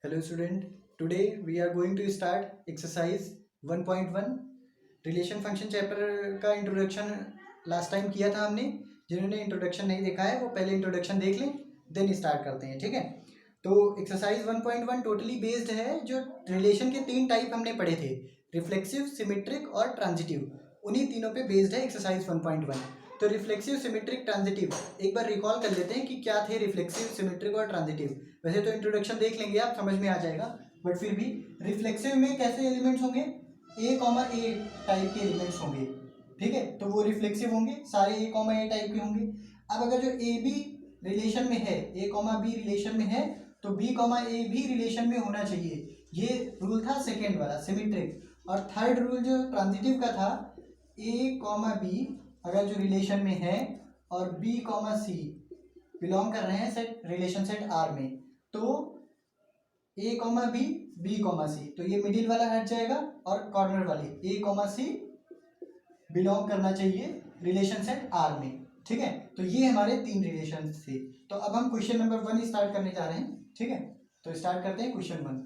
Hello student, today we are going to start exercise 1.1 relation function chapter का introduction last time किया था हमने। जिन्होंने इंट्रोडक्शन नहीं देखा है वो पहले इंट्रोडक्शन देख लें, देन स्टार्ट करते हैं। ठीक है, तो एक्सरसाइज 1.1 टोटली बेस्ड है। जो रिलेशन के तीन टाइप हमने पढ़े थे, रिफ्लेक्सिव, सिमेट्रिक और ट्रांजिटिव, उन्हीं तीनों पे बेस्ड है एक्सरसाइज 1.1। तो रिफ्लेक्सिव, सिमेट्रिक, ट्रांजिटिव एक बार रिकॉल कर लेते हैं कि क्या थे रिफ्लेक्सिव, सिमेट्रिक और ट्रांजिटिव। वैसे तो इंट्रोडक्शन देख लेंगे आप, समझ में आ जाएगा, बट फिर भी रिफ्लेक्सिव में कैसे एलिमेंट्स होंगे, ए टाइप के एलिमेंट्स होंगे। ठीक है, तो वो रिफ्लेक्सिव होंगे, सारे ए टाइप के होंगे। अब अगर जो ए बी रिलेशन में है, बी रिलेशन में है, तो बी ए भी रिलेशन में होना चाहिए। ये रूल था सेकेंड वाला, सिमेट्रिक। और थर्ड रूल जो ट्रांजिटिव का था, ए बी अगर जो रिलेशन में है और बी सी बिलोंग कर रहे हैं सेट रिलेशन सेट आर में, तो ए बी सी, तो ये मिडिल वाला हट जाएगा और कॉर्नर वाले ए सी बिलोंग करना चाहिए रिलेशन सेट आर में। ठीक है, तो ये हमारे तीन रिलेशन थे। तो अब हम क्वेश्चन नंबर 1 स्टार्ट करने जा रहे हैं। ठीक है, तो स्टार्ट करते हैं क्वेश्चन 1।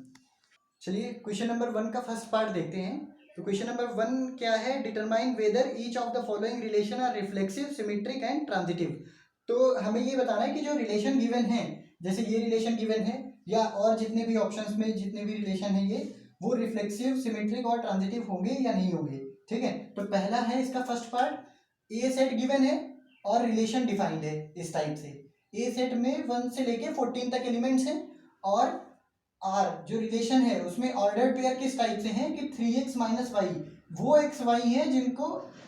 चलिए क्वेश्चन नंबर 1 का फर्स्ट पार्ट देखते हैं। तो क्वेश्चन नंबर 1 क्या है, determine whether each of the following relation are reflexive, symmetric and transitive. तो हमें ये बताना है कि जो रिलेशन गिवन है, जैसे ये रिलेशन गिवन है या और जितने भी ऑप्शंस में जितने भी रिलेशन है ये, वो रिफ्लेक्सिव, सिमेट्रिक और ट्रांजिटिव होंगे या नहीं होंगे। ठीक है, तो पहला है इसका फर्स्ट पार्ट, ए सेट गिवन है और रिलेशन डिफाइंड है इस टाइप से। ए सेट में 1 से लेके 14 तक एलिमेंट्स हैं और आर जो रिलेशन है उसमें ऑर्डर पेयर किस टाइप से हैं कि 3x माइनस वाई, वो एक्स वाई है जिनको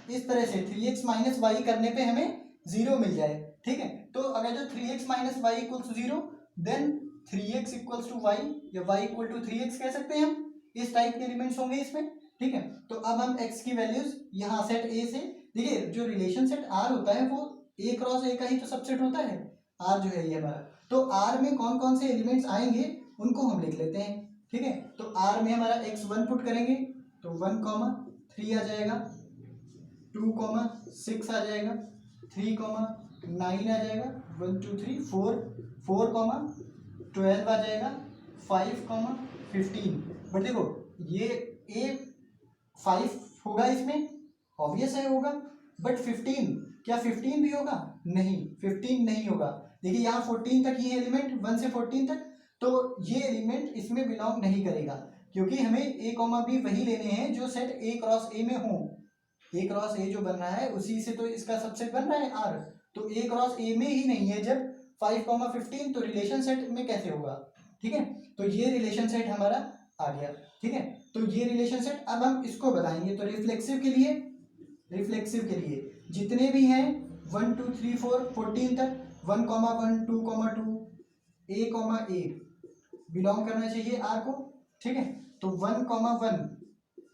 इस तरह से 3x माइनस वाई करने पे हमें 0 मिल जाए। ठीक है, तो अगर जो 3x minus y equals 0, then 3x equals to y या y इक्वल टू 3x कह सकते हैं हम। इस टाइप के एलिमेंट्स होंगे इसमें। ठीक है, तो अब हम x की वैल्यूज यहाँ सेट ए से, देखिए जो रिलेशन सेट आर होता है वो ए क्रॉस ए का ही तो सबसेट होता है। आर जो है ये हमारा, तो आर में कौन कौन से एलिमेंट्स आएंगे उनको हम लिख लेते हैं। ठीक है, तो आर में हमारा x1 पुट करेंगे तो 1, 3 आ जाएगा, 2, 6 आ जाएगा, 3, 9 आ जाएगा, 1, 2, 3, 4, 4, 12 आ जाएगा, 5, 15। बट देखो ये ए 5 होगा इसमें, ऑब्वियस है होगा, बट 15, क्या 15 भी होगा? नहीं, 15 नहीं होगा। देखिए यहाँ 14 तक ये एलिमेंट, 1 से 14 तक, तो ये एलिमेंट इसमें बिलोंग नहीं करेगा, क्योंकि हमें ए बी वही लेने हैं जो सेट ए क्रॉस ए में हो। ए क्रॉस ए जो बन रहा है उसी से तो इसका सबसेट बन रहा है आर, तो ए क्रॉस ए में ही नहीं है जब 5, 15, तो रिलेशन सेट में कैसे होगा। ठीक है, तो ये रिलेशन सेट हमारा आ गया। ठीक है, तो ये रिलेशन सेट अब हम इसको बताएंगे। तो रिफ्लेक्सिव के लिए जितने भी हैं 1, 2, 3, 4, 14 तक, 1, 1, 2, 2 ए बिलोंग करना चाहिए आर को। ठीक है, तो 1, 1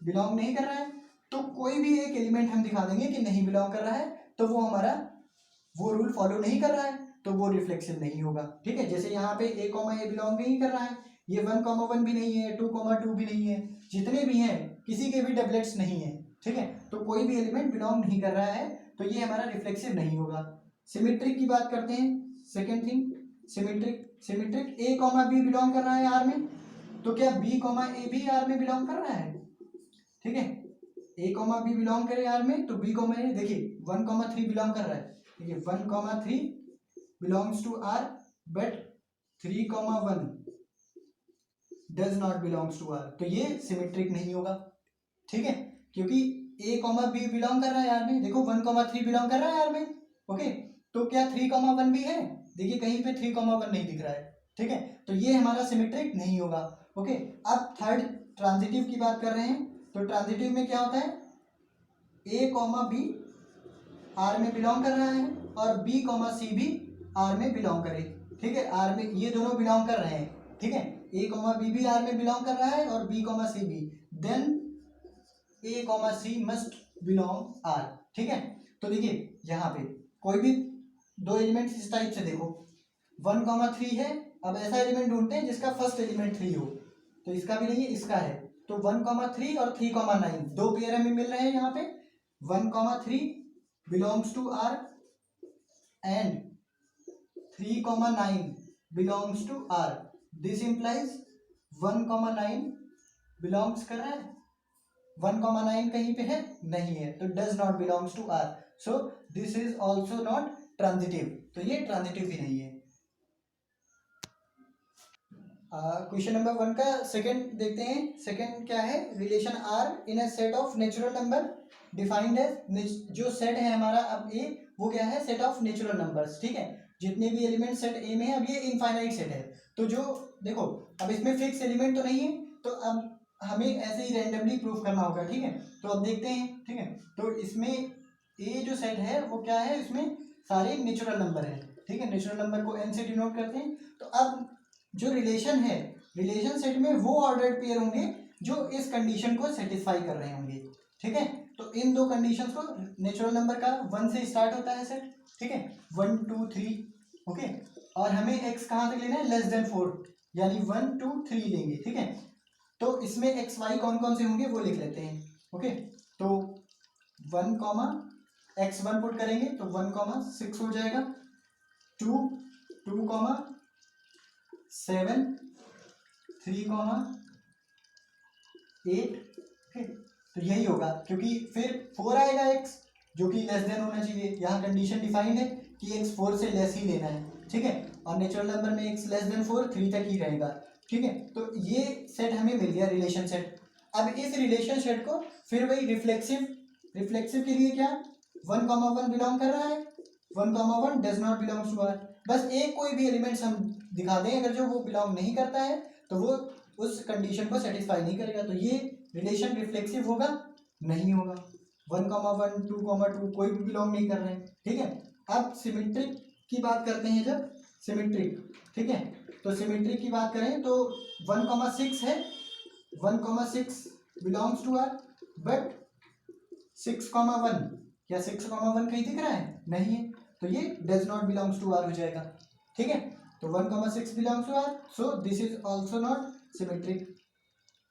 बिलोंग नहीं कर रहा है, तो कोई भी एक एलिमेंट हम दिखा देंगे कि नहीं बिलोंग कर रहा है, तो वो हमारा वो रूल फॉलो नहीं कर रहा है, तो वो रिफ्लेक्सिव नहीं होगा। ठीक है, जैसे यहाँ पे ए बिलोंग नहीं कर रहा है, ये 1, 1 भी नहीं है, 2, 2 भी नहीं है, जितने भी हैं किसी के भी डबलेट्स नहीं है। ठीक है, तो कोई भी एलिमेंट बिलोंग नहीं कर रहा है, तो ये हमारा रिफ्लेक्सिव नहीं होगा। सिमेट्रिक की बात करते हैं, second thing, symmetric A B belong कर रहा है आर में, तो क्या बी ए भी आर में बिलोंग कर रहा है? ठीक है, ए बी बिलोंग करे आर में, तो बी ए, देखिए 1, 3 बिलोंग कर रहा है, देखिए 1, 3 belongs to R, but 3, 1 does not belongs to R, तो ये सिमेट्रिक नहीं होगा। ठीक है, क्योंकि ए बी बिलोंग कर रहा है आर में, देखो 1, 3 बिलोंग कर रहा है आर में। ओके, तो क्या 3, 1 भी है? देखिए कहीं पे 3, 1 नहीं दिख रहा है। ठीक है, तो ये हमारा सिमेट्रिक नहीं होगा। ओके, अब थर्ड ट्रांजिटिव की बात कर रहे हैं, तो ट्रांजिटिव में क्या होता है, ए बी आर में बिलोंग कर रहा है और बी सी भी आर में बिलोंग करे। ठीक है, आर में ये दोनों बिलोंग कर रहे हैं। ठीक है, ए बी भी आर में बिलोंग कर रहा है और बी सी भी, then A C must belong R. ठीक है, तो देखिए यहाँ पे कोई भी दो एलिमेंट इस टाइप से देखो, 1, 3 है। अब ऐसा एलिमेंट ढूंढते हैं जिसका फर्स्ट एलिमेंट 3 हो, तो इसका भी नहीं है, इसका है, तो 1, 3 और 3, 9 दो पेयर हमें मिल रहे हैं यहाँ पे। 1, 3 belongs to R and 3, 9 belongs to R. This implies 1,9 belongs कर रहा है? 1,9 कहीं पे है? नहीं है, तो does not belongs to R, so this is also not transitive, तो ये ट्रांजिटिव भी नहीं है। क्वेश्चन नंबर 1 का सेकंड देखते हैं। सेकंड क्या है? Relation R in a set of natural number defined as, जो सेट है हमारा अब ए, वो क्या है? सेट ऑफ नेचुरल नंबर्स, ठीक है। जितने भी एलिमेंट सेट ए में है, अब ये इनफाइनाइट सेट है, तो जो देखो अब इसमें फिक्स एलिमेंट तो नहीं है, तो अब हमें ऐसे ही रैंडमली प्रूफ करना होगा, ठीक है। तो अब देखते हैं, ठीक है। तो इसमें ए जो सेट है वो क्या है? इसमें सारे नेचुरल नंबर है, ठीक है। नेचुरल नंबर को एन से डिनोट करते हैं। तो अब जो रिलेशन है, रिलेशन सेट में वो ऑर्डर्ड पेयर होंगे जो इस कंडीशन को सेटिस्फाई कर रहे होंगे, ठीक है। तो इन दो कंडीशंस को, नेचुरल नंबर का 1 से स्टार्ट होता है सेट, ठीक है, 1 2 3, ओके। और हमें एक्स कहाँ तक लेना है? लेस देन 4, यानी 1 2 3 लेंगे, ठीक है। तो इसमें एक्स वाई कौन कौन से होंगे वो लिख लेते हैं, ओके। तो 1 कॉमा x1 पुट करेंगे तो 1,6 हो जाएगा, 2 2,7, 3,8, ओके। तो यही होगा, क्योंकि फिर 4 आएगा x, जो कि लेस देन होना चाहिए। यहाँ कंडीशन डिफाइंड है कि x 4 से लेस ही लेना है, ठीक है। और नेचुरल नंबर में x लेस देन 4 3 तक ही रहेगा, ठीक है। तो ये सेट हमें मिल गया, रिलेशन सेट। अब इस रिलेशन सेट को फिर वही रिफ्लेक्सिव, रिफ्लेक्सिव के लिए क्या? 1,1 बिलोंग कर रहा है, 1,1 does not belongs to R. बस एक कोई भी एलिमेंट्स हम दिखा दें, अगर जो वो बिलोंग नहीं करता है तो वो उस कंडीशन को सेटिस्फाई नहीं करेगा, तो ये रिलेशन रिफ्लेक्सिव होगा? नहीं होगा। 1,1 2,2 कोई भी बिलोंग नहीं कर रहे हैं, ठीक है। अब सिमेट्रिक की बात करते हैं, जब सिमेट्रिक, ठीक है। तो सिमेट्रिक की बात करें तो 1,6 है, 1,6 बिलोंग्स टू आर, बट 6,1, क्या 6,1 कहीं दिख रहा है? नहीं है, तो ये does not belongs to R हो जाएगा, ठीक है। तो 1,6 belongs to R, so this is also not symmetric.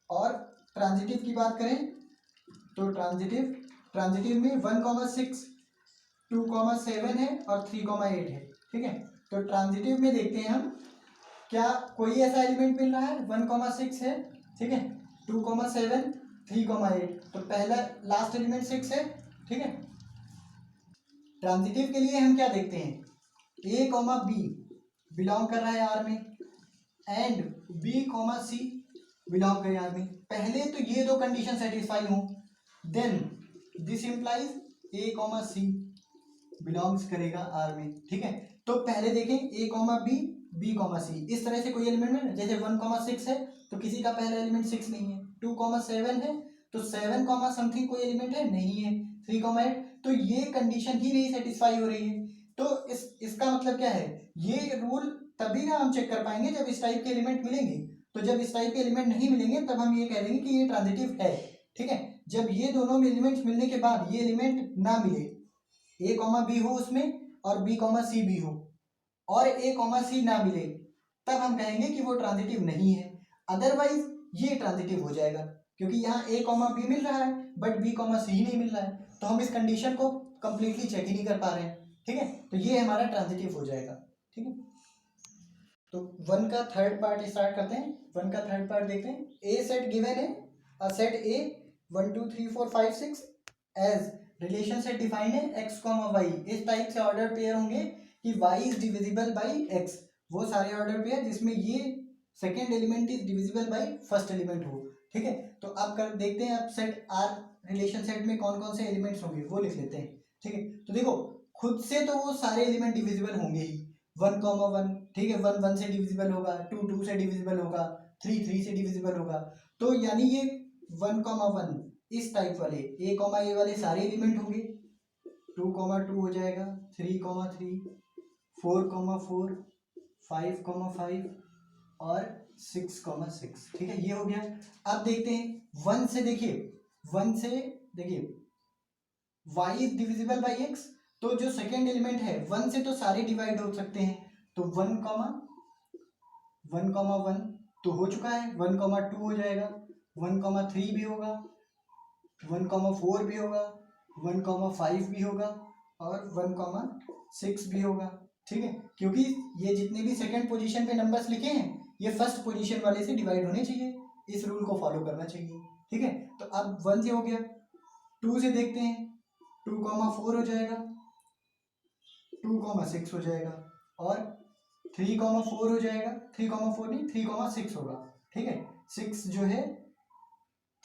और ट्रांजिटिव की बात करें तो ट्रांजिटिव, ट्रांजिटिव में 1,6 2,7 है और 3,8 है, ठीक है। तो ट्रांजिटिव में देखते हैं हम, क्या कोई ऐसा एलिमेंट मिल रहा है? 1,6 है, ठीक है, 2,7 3,8, तो पहला लास्ट एलिमेंट 6 है, ठीक है। ट्रांजिटिव के लिए हम क्या देखते हैं? ए कॉमा बी बिलोंग कर रहा है आर में, and B comma C belong कर आर में। पहले तो ये दो कंडीशन सेटिस्फाई हो, then this implies A comma C belongs करेगा आर में, ठीक है। तो पहले देखें A comma B, B comma C, इस तरह से कोई एलिमेंट है, जैसे 1,6 है तो किसी का पहला एलिमेंट 6 नहीं है, 2,7 है तो 7 कॉमा समथिंग कोई एलिमेंट है नहीं है, 3,8, तो ये कंडीशन ही नहीं सेटिस्फाई हो रही है। तो इसका मतलब क्या है? ये रूल तभी ना हम चेक कर पाएंगे जब इस टाइप के एलिमेंट मिलेंगे। तो जब इस टाइप के एलिमेंट नहीं मिलेंगे तब हम ये कह देंगे कि ये ट्रांजिटिव है, ठीक है। जब ये दोनों एलिमेंट्स मिलने के बाद ये एलिमेंट ना मिले, ए कॉमा बी हो उसमें और बी कॉमा सी भी हो, और ए कॉमा सी ना मिले, तब हम कहेंगे कि वो ट्रांजिटिव नहीं है। अदरवाइज ये ट्रांजिटिव हो जाएगा, क्योंकि यहाँ ए कॉमा बी मिल रहा है बट बी कॉमा सी ही नहीं मिल रहा है, तो हम इस कंडीशन को कंप्लीटली चेक ही नहीं कर पा रहे हैं, ठीक है। तो ये हमारा ट्रांजिटिव हो जाएगा, ठीक है। तो 1 का थर्ड पार्ट स्टार्ट करते हैं। 1 का थर्ड पार्ट देखते हैं। ए सेट गिवन है, a set A 1 2 3 4 5 6 as relation set defined है x कॉमा वाई। इस टाइप से ऑर्डर पेयर होंगे कि y is divisible by x, वो सारे ऑर्डर पेयर जिसमें ये second element is divisible by first element हो, ठीक है। तो अब कर देखते हैं, अब सेट आर रिलेशन सेट में कौन कौन से एलिमेंट्स होंगे वो लिख लेते हैं, ठीक है। तो देखो खुद से तो वो सारे एलिमेंट डिविजिबल होंगे ही, 1,1, ठीक है, 1 1 से डिविजिबल होगा, 2 2 से डिविजिबल होगा, 3 3 से डिविजिबल होगा। तो यानी ये 1,1 इस टाइप वाले ए कॉमा ए वाले सारे एलिमेंट होंगे, 2,2 हो जाएगा, 3,3, 4,4, 5,5 और 6,6, ठीक है, ये हो गया। अब देखते हैं 1 से, देखिए 1 से देखिए y is divisible by x, तो जो सेकेंड एलिमेंट है 1 से तो सारे डिवाइड हो सकते हैं, तो 1,1 तो हो चुका है, 1,2 हो जाएगा, 1,3 भी होगा, 1,4 भी होगा, 1,5 भी होगा और 1,6 भी होगा, ठीक है, क्योंकि ये जितने भी सेकंड पोजीशन पे नंबर्स लिखे हैं ये फर्स्ट पोजीशन वाले से डिवाइड होने चाहिए, इस रूल को फॉलो करना चाहिए। ठीक है, तो अब 1 से हो गया, 2 से देखते हैं, 2,4 हो जाएगा, 2,6 हो जाएगा, और 3,4 हो जाएगा, 3,4 नहीं 3,6 होगा। ठीक है, 6 जो है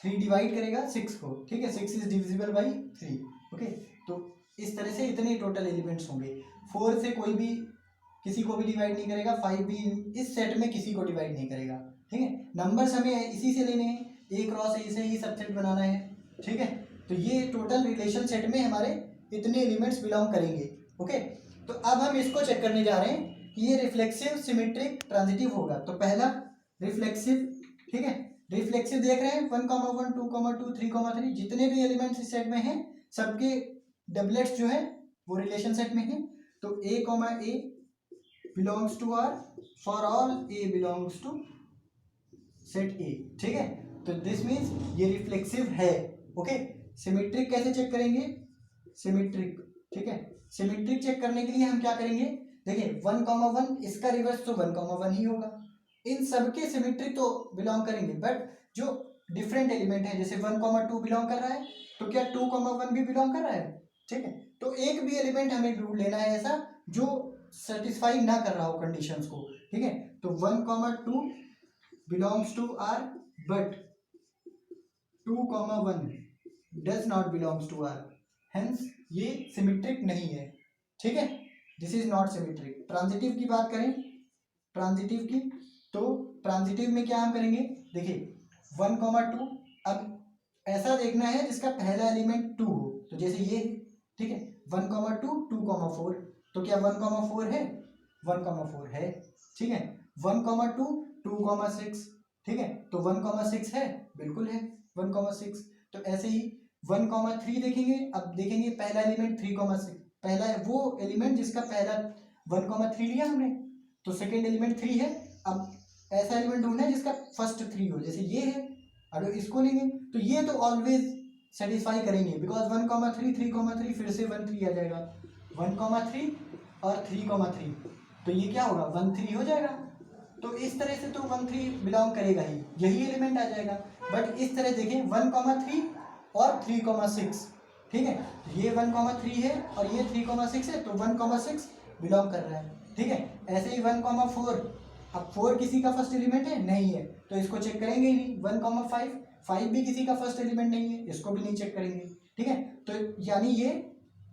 3 डिवाइड करेगा 6 को। ठीक है, 6 इज डिविजिबल बाई 3। ओके, तो इस तरह से इतने टोटल एलिमेंट्स होंगे। 4 से कोई भी किसी को भी डिवाइड नहीं करेगा, 5 भी इस सेट में किसी को डिवाइड नहीं करेगा। ठीक है, नंबर्स हमें इसी से लेने हैं, ए क्रॉस ए से ही सबसेट बनाना है। ठीक है, तो ये टोटल रिलेशन सेट में हमारे इतने एलिमेंट्स बिलोंग करेंगे। ओके, तो अब हम इसको चेक करने जा रहे हैं कि ये रिफ्लेक्सिव, सिमेट्रिक, ट्रांजिटिव होगा। तो पहला रिफ्लेक्सिव। ठीक है, रिफ्लेक्सिव देख रहे हैं 1,1 2,2 3,3 जितने भी एलिमेंट्स इस सेट में हैं सबके डबलेट्स जो है वो रिलेशन सेट में हैं। तो a, belongs to R for all A belongs to set A। ठीक है, तो दिस मीन्स ये रिफ्लेक्सिव है। ओके, सिमेट्रिक कैसे चेक करेंगे? सिमेट्रिक, ठीक है, सिमेट्रिक चेक करने के लिए हम क्या करेंगे? देखिए 1,1 इसका रिवर्स तो 1,1 ही होगा। इन सबके सिमेट्रिक तो बिलोंग करेंगे, बट जो डिफरेंट एलिमेंट है जैसे 1,2 बिलोंग कर रहा है तो क्या 2,1 भी बिलोंग कर रहा है? ठीक है, तो एक भी एलिमेंट हमें ढूंढ लेना है ऐसा जो सेटिस्फाई ना कर रहा हो कंडीशंस को। ठीक है, तो 1,2 belongs to R but 2,1 does not belongs to R, hence ये सिमेट्रिक नहीं है। ठीक है, this is not symmetric. Transitive की बात करें, ट्रांजिटिव की, तो ट्रांजिटिव में क्या हम करेंगे? देखिए 1,2 अब ऐसा देखना है जिसका पहला एलिमेंट 2 हो, तो जैसे ये, ठीक है, 1,2 2,4, तो क्या 1,4 है? 1,4 है। ठीक है, 1,2 2,6, ठीक है, तो 1,6 है, बिल्कुल है 1,6। तो ऐसे ही 1,3 देखेंगे, अब देखेंगे पहला एलिमेंट 3,6, पहला है वो एलिमेंट जिसका पहला 1,3 लिया हमने, तो सेकेंड एलिमेंट 3 है। अब ऐसा एलिमेंट ढूंढना है जिसका फर्स्ट 3 हो, जैसे ये है, अगर इसको लेंगे तो ये तो ऑलवेज सेटिस्फाई करेंगे, बिकॉज 1,3 3,3 फिर से 1,3 आ जाएगा, 1,3 और 3,3, तो ये क्या होगा? 1,3 हो जाएगा। तो इस तरह से तो 1,3 बिलोंग करेगा ही, यही एलिमेंट आ जाएगा। बट इस तरह देखें 1,3 और 3,6, ठीक है, ये 1,3 है और ये 3,6 है, तो 1,6 बिलोंग कर रहा है। ठीक है, ऐसे ही 1,4, अब 4 किसी का फर्स्ट एलिमेंट है? नहीं है, तो इसको चेक करेंगे ही नहीं। 1,5, 5 भी किसी का फर्स्ट एलिमेंट नहीं है, इसको भी नहीं चेक करेंगे। ठीक है, तो यानी ये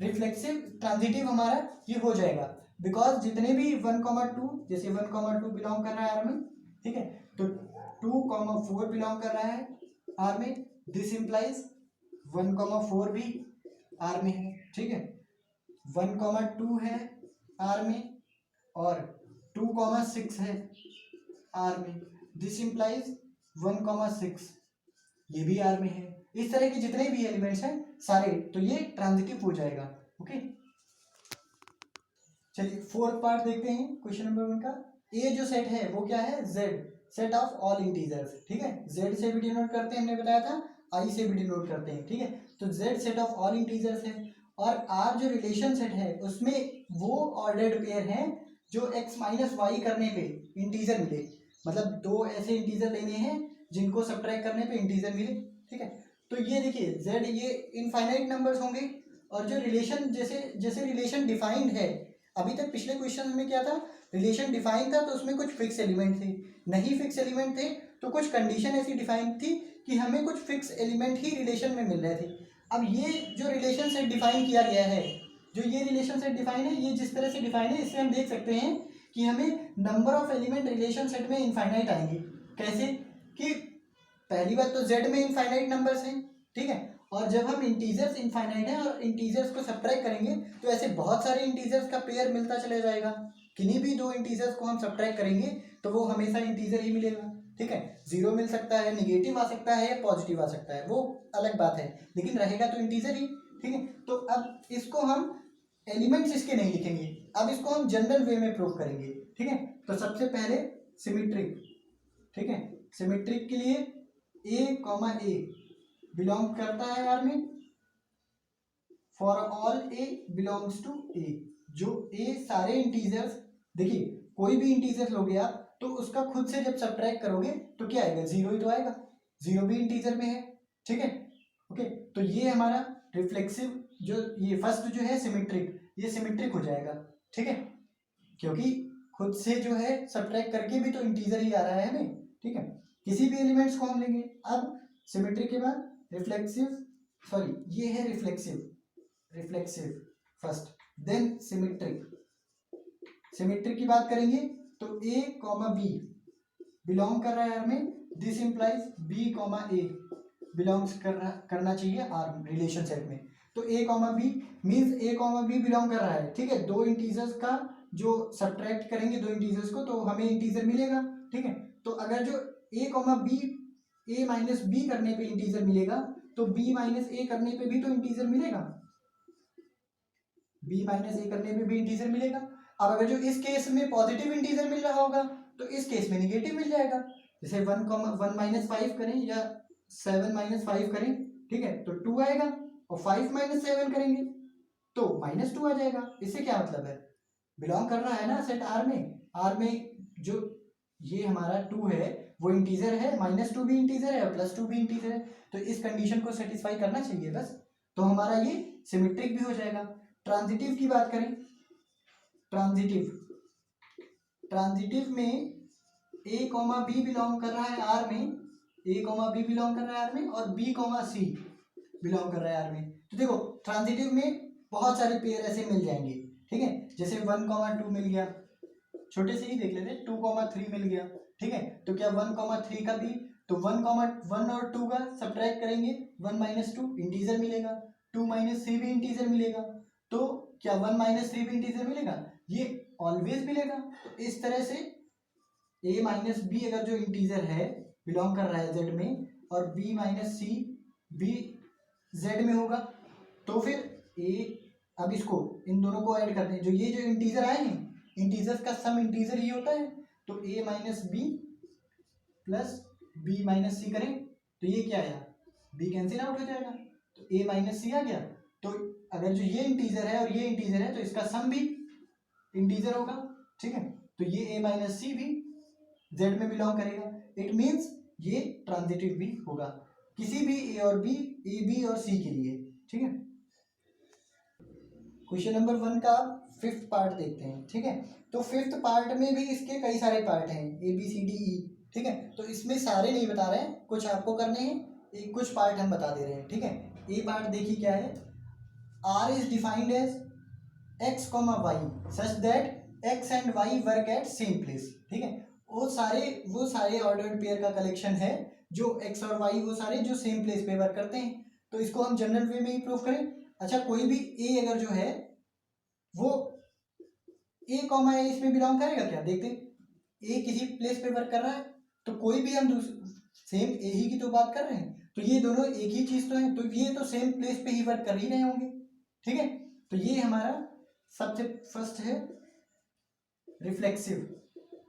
रिफ्लेक्सिव ट्रांजिटिव हमारा ये हो जाएगा, बिकॉज जितने भी 1,2, जैसे 1,2 बिलोंग कर रहा है आर में, ठीक है, तो 2,4 बिलोंग कर रहा है आर में, दिस इंप्लाइज 1,4 भी आर में है। ठीक है, 1,2 है आर में और 2,6 है आर में, दिस इंप्लाइज 1,6 ये भी आर में है। इस तरह के जितने भी एलिमेंट्स हैं सारे, तो ये ट्रांजिटिव हो जाएगा। ओके, चलिए फोर्थ पार्ट देखते हैं क्वेश्चन नंबर 1 का। ए जो सेट है वो क्या है? Z, set of all integers. ठीक है, जेड से भी डिनोट करते हैं, हमने बताया था, आई से भी डिनोट करते हैं। ठीक है, तो Z set of all integers है, और आर जो रिलेशन सेट है उसमें वो ऑर्डर्ड पेयर है जो एक्स माइनस वाई करने पे इंटीजर मिले, मतलब दो ऐसे इंटीजर लेने हैं जिनको सब्ट्रैक्ट करने पे इंटीजर मिले। ठीक है, तो ये देखिए जेड ये इनफाइनाइट नंबर्स होंगे, और जो रिलेशन जैसे जैसे रिलेशन डिफाइंड है, अभी तक पिछले क्वेश्चन में क्या था? रिलेशन डिफाइन था तो उसमें कुछ फिक्स एलिमेंट थे, नहीं फिक्स एलिमेंट थे तो कुछ कंडीशन ऐसी डिफाइन थी कि हमें कुछ फिक्स एलिमेंट ही रिलेशन में मिल रहे थे। अब ये जो रिलेशन सेट डिफाइन किया गया है, जो ये रिलेशन सेट डिफाइन है, ये जिस तरह से डिफाइन है इससे हम देख सकते हैं कि हमें number of element relation set में इनफाइनाइट आएंगे। कैसे? कि पहली बात तो जेड में इनफाइनाइट नंबर्स हैं, ठीक है, और जब हम इंटीजर्स इनफाइनाइट हैं और इंटीजर्स को सब्ट्रैक्ट करेंगे तो ऐसे बहुत सारे इंटीजर्स का पेयर मिलता चला जाएगा। किन्हीं भी दो इंटीजर्स को हम सब्ट्रैक्ट करेंगे तो वो हमेशा इंटीजर ही मिलेगा। ठीक है, जीरो मिल सकता है, निगेटिव आ सकता है या पॉजिटिव आ सकता है, वो अलग बात है, लेकिन रहेगा तो इंटीजर ही। ठीक है, तो अब इसको हम एलिमेंट्स इसके नहीं लिखेंगे, अब इसको हम जनरल वे में प्रूव करेंगे। ठीक है, तो सबसे पहले सिमेट्रिक। ठीक है, सिमेट्रिक के लिए ए बिलोंग करता है आर में, for all A belongs to A. जो ए सारे इंटीजर्स, देखिए कोई भी इंटीजर लोगे आप तो उसका खुद से जब सब्ट्रैक्ट करोगे तो क्या आएगा, जीरो ही तो आएगा, जीरो भी इंटीजर में है, ठीक है। ओके, तो ये हमारा रिफ्लेक्सिव, जो ये फर्स्ट जो है सिमेट्रिक, ये सिमेट्रिक हो जाएगा, ठीक है, क्योंकि खुद से जो है सब्ट्रैक्ट करके भी तो इंटीजर ही आ रहा है हमें, ठीक है। किसी भी एलिमेंट्स को हम लेंगे, अब सिमेट्रिक के बाद रिफ्लेक्सिव, सॉरी ये है reflexive, reflexive first, then symmetric. Symmetric की बात करेंगे तो ए कॉमा बी बिलोंग कर रहा है आर में, this implies B comma A belongs करना चाहिए आर रिलेशन सेट में। तो A comma B means A comma B belong कर रहा है, ठीक है। दो इंटीजर्स का जो सब्ट्रैक्ट करेंगे दो इंटीजर्स को तो हमें इंटीजर मिलेगा, ठीक है। तो अगर जो ए कॉमा बी, ए माइनस बी करने पे इंटीजर मिलेगा तो बी माइनस ए करने पे भी तो इंटीजर मिलेगा, बी माइनस ए करने पे भी इंटीजर मिलेगा। अब अगर जो इस केस में पॉजिटिव इंटीजर मिल रहा होगा तो इस केस में निगेटिव मिल जाएगा, जैसे 1 करें या 7 - 5 करें, ठीक है, तो 2 आएगा, और 5 - 7 करेंगे तो -2 आ जाएगा। इससे क्या मतलब है, बिलोंग कर रहा है ना सेट आर में, आर में जो ये हमारा 2 है वो इंटीजर है, -2 भी इंटीजर है और +2 भी इंटीजर है, तो इस कंडीशन को सेटिस्फाई करना चाहिए बस, तो हमारा ये सिमेट्रिक भी हो जाएगा। ट्रांजिटिव की बात करें, ट्रांजिटिव, ट्रांजिटिव में ए कॉमा बी बिलोंग कर रहा है आर में, ए कॉमा बी बिलोंग कर रहा है आर में, और बी कॉमा सी बिलोंग कर रहा है आर में। तो देखो ट्रांजिटिव में बहुत सारे पेयर ऐसे मिल जाएंगे, ठीक है, जैसे 1, 2 मिल गया, छोटे से ही देख लेते हैं, 2, 3 मिल गया, ठीक है। तो क्या 1, 3 का भी, तो 1, 1 और 2 का सब्ट्रैक्ट करेंगे, 1 - 2 इंटीजर मिलेगा, 2 - 3 भी इंटीजर मिलेगा, तो क्या 1 - 3 भी इंटीजर मिलेगा, ये ऑलवेज मिलेगा। तो इस तरह से a माइनस बी अगर जो इंटीजर है बिलोंग कर रहा है z में, और b माइनस सी भी z में होगा, तो फिर a, अब इसको इन दोनों को ऐड करते हैं, जो ये जो इंटीजर आए हैं इंटीजर्स का सम इंटीजर ही होता है, तो a minus B plus b minus C करें तो ये क्या आया, b कैंसिल आउट हो जाएगा, तो a माइनस सी आ गया। तो अगर जो ये इंटीजर है और ये इंटीजर है तो इसका सम भी इंटीजर होगा, ठीक है, तो ये a माइनस सी भी z में बिलोंग करेगा, इट मीन्स ये ट्रांजिटिव भी होगा किसी भी a और b, a b और c के लिए, ठीक है। क्वेश्चन नंबर 1 का 5th पार्ट देखते हैं, ठीक है। तो 5th पार्ट में भी इसके कई सारे पार्ट हैं, A B C D E, ठीक है, तो इसमें सारे नहीं बता रहे हैं, कुछ आपको करने हैं, एक कुछ पार्ट हम बता दे रहे हैं, ठीक है। ए पार्ट देखिए क्या है, R is defined as x, y such that x एंड y work at same place, ठीक है। वो सारे ऑर्डर्ड पेयर का कलेक्शन है जो x और y वो सारे जो सेम प्लेस पे वर्क करते हैं, तो इसको हम जनरल वे में ही प्रूव करें। अच्छा, कोई भी a अगर जो है वो a कॉमा ए इसमें बिलोंग करेगा क्या, देखते हैं a किसी प्लेस पे वर्क कर रहा है तो कोई भी हम सेम a ही की तो बात कर रहे हैं, तो ये दोनों एक ही चीज तो है, तो ये तो सेम प्लेस पे ही वर्क कर ही रहे होंगे, ठीक है। तो ये हमारा सबसे फर्स्ट है रिफ्लेक्सिव,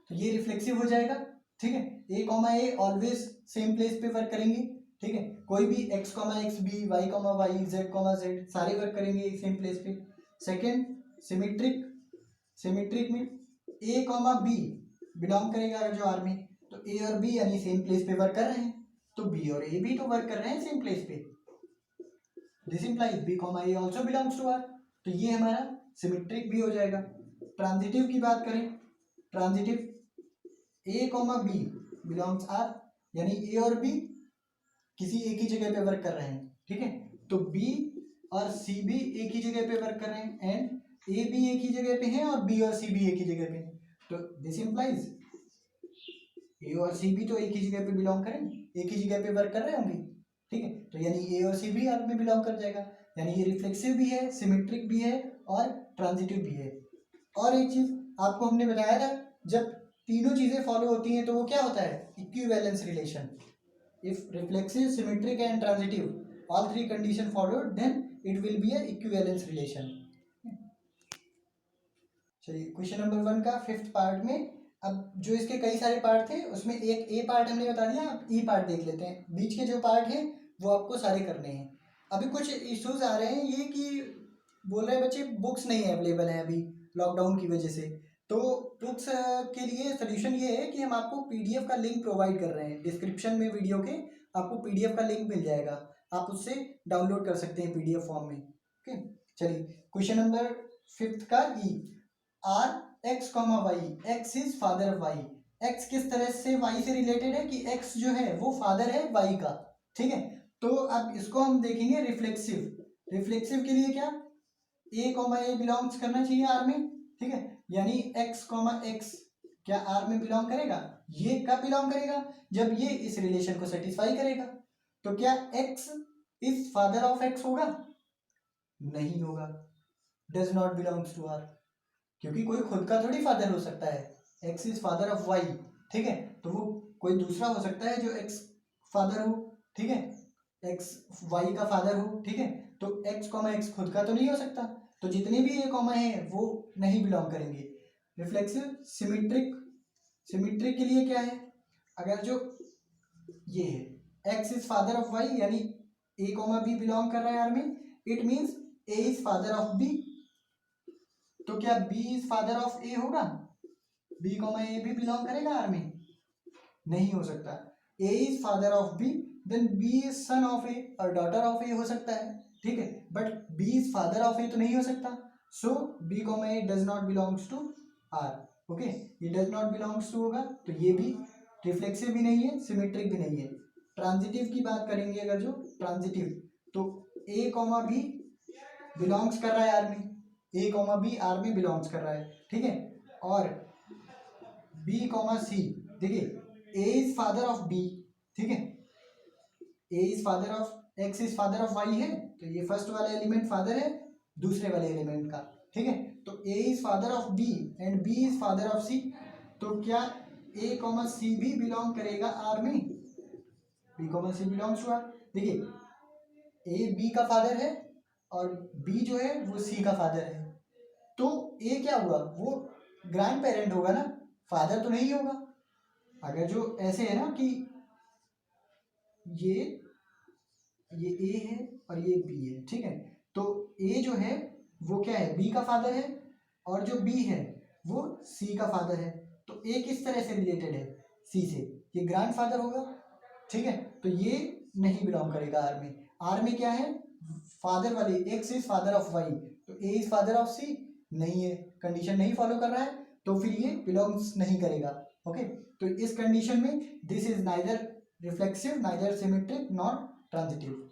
तो ये रिफ्लेक्सिव हो जाएगा, ठीक है। A comma A always same place पे वर्क करेंगे, ठीक है, कोई भी X comma X B, Y comma Y, Z comma Z सारे वर्क करेंगे सेम प्लेस पे। सेकेंड सिमेट्रिक, सिमेट्रिक में ए कॉमा बी बिलोंग करेगा अगर जो आर में, तो ए और बी यानी सेम प्लेस पे वर्क कर रहे हैं, तो बी और ए भी तो वर्क कर रहे हैं सेम प्लेस पे, this implies B comma A also belongs to R, तो ये हमारा सिमेट्रिक भी हो जाएगा। ट्रांजिटिव की बात करें, transitive A comma B belongs R, यानी ए और बी किसी एक ही जगह पे वर्क कर रहे हैं, ठीक है, तो बी और सी भी एक ही जगह पे वर्क कर रहे हैं, एंड ए भी एक ही जगह पे है और बी और सी भी एक ही जगह पे है, तो दिस इंप्लाइज ए और सी भी तो एक ही जगह पे बिलोंग करेंगे, एक ही जगह पे वर्क कर रहे होंगे, ठीक है, तो यानी ए और सी भी आर में बिलोंग कर जाएगा, यानी ये रिफ्लेक्सिव भी है, सिमेट्रिक भी है और ट्रांजिटिव भी है। और एक चीज आपको हमने बताया था, जब तीनों चीजें फॉलो होती हैं तो वो क्या होता है, equivalence relation. If reflexive, symmetric and transitive all three condition followed then it will be a equivalence relation. चलिए क्वेश्चन नंबर 1 का 5th पार्ट में, अब जो इसके कई सारे पार्ट थे उसमें एक ए पार्ट हमने बता दिया, अब ई पार्ट देख लेते हैं, बीच के जो पार्ट हैं वो आपको सारे करने हैं। अभी कुछ इश्यूज आ रहे हैं ये कि बोल रहे हैं बच्चे बुक्स नहीं अवेलेबल हैं अभी लॉकडाउन की वजह से। तो बुक्स के लिए सोल्यूशन ये है कि हम आपको पीडीएफ का लिंक प्रोवाइड कर रहे हैं, डिस्क्रिप्शन में वीडियो के आपको पीडीएफ का लिंक मिल जाएगा, आप उससे डाउनलोड कर सकते हैं पीडीएफ फॉर्म में। ओके, चलिए क्वेश्चन नंबर 5 का E, R X comma Y, X is father of Y. X किस तरह से वाई से रिलेटेड है कि एक्स जो है वो फादर है वाई का, ठीक है। तो अब इसको हम देखेंगे रिफ्लेक्सिव। रिफ्लेक्सिव के लिए क्या, ए कॉमा ए बिलोंग्स करना चाहिए आर में, ठीक है। यानी एक्स कॉमा एक्स क्या आर में बिलोंग करेगा, ये कब बिलोंग करेगा, जब ये इस रिलेशन को सेटिस्फाई करेगा। तो क्या X is father of X होगा, नहीं होगा, does not belongs to R, क्योंकि कोई खुद का थोड़ी फादर हो सकता है। X is father of Y, ठीक है, तो वो कोई दूसरा हो सकता है जो एक्स फादर हो, ठीक है, एक्स वाई का फादर हो, ठीक है। तो एक्स कॉमा एक्स खुद का तो नहीं हो सकता, तो जितने भी ये कॉमा है वो नहीं बिलोंग करेंगे। रिफ्लेक्सिव सिमेट्रिक, सिमेट्रिक के लिए क्या है, अगर जो ये है X is father of Y यानी ए कॉमा बी बिलोंग कर रहा है आर में, it means A is father of B. तो क्या B is father of A होगा, बी कॉमा ए भी बिलोंग करेगा आर में, नहीं हो सकता। A is father of B, then B is son of A और डॉटर ऑफ ए हो सकता है, ठीक है, but B is father of A तो नहीं हो सकता। So B comma A does not belongs to R. Okay, ये डज नॉट बिलोंग्स टू होगा, तो ये भी रिफ्लेक्सिव भी नहीं है, सिमेट्रिक भी नहीं है। ट्रांजिटिव की बात करेंगे अगर जो ट्रांजिटिव, तो ए कॉमा बी बिलोंग्स कर रहा है आर में, ए कॉमा बी आर में बिलोंग्स कर रहा है, ठीक है। और बी कॉमा सी, देखिए A is father of B, ठीक है, A is father of X is father of Y है, तो ये फर्स्ट वाला एलिमेंट फादर है दूसरे वाले एलिमेंट का, ठीक है। तो A is father of B and B is father of C, तो क्या ए कॉमा सी भी बिलोंग करेगा आर में, B comma C belongs to R. देखिए ए बी का फादर है और बी जो है वो सी का फादर है, तो ए क्या हुआ, वो ग्रैंड पेरेंट होगा ना, फादर तो नहीं होगा। अगर जो ऐसे है ना कि ये ए है और ये बी है, ठीक है, तो ए जो है वो क्या है, बी का फादर है, और जो बी है वो सी का फादर है। तो ए किस तरह से रिलेटेड है सी से, ये ग्रैंड फादर होगा, ठीक है। तो ये नहीं बिलोंग करेगा आर में। आर में क्या है, फादर वाले X is father of Y, तो A is father of C नहीं है, कंडीशन नहीं फॉलो कर रहा है, तो फिर ये बिलोंग्स नहीं करेगा। ओके, तो इस कंडीशन में this is neither reflexive neither symmetric not transitive.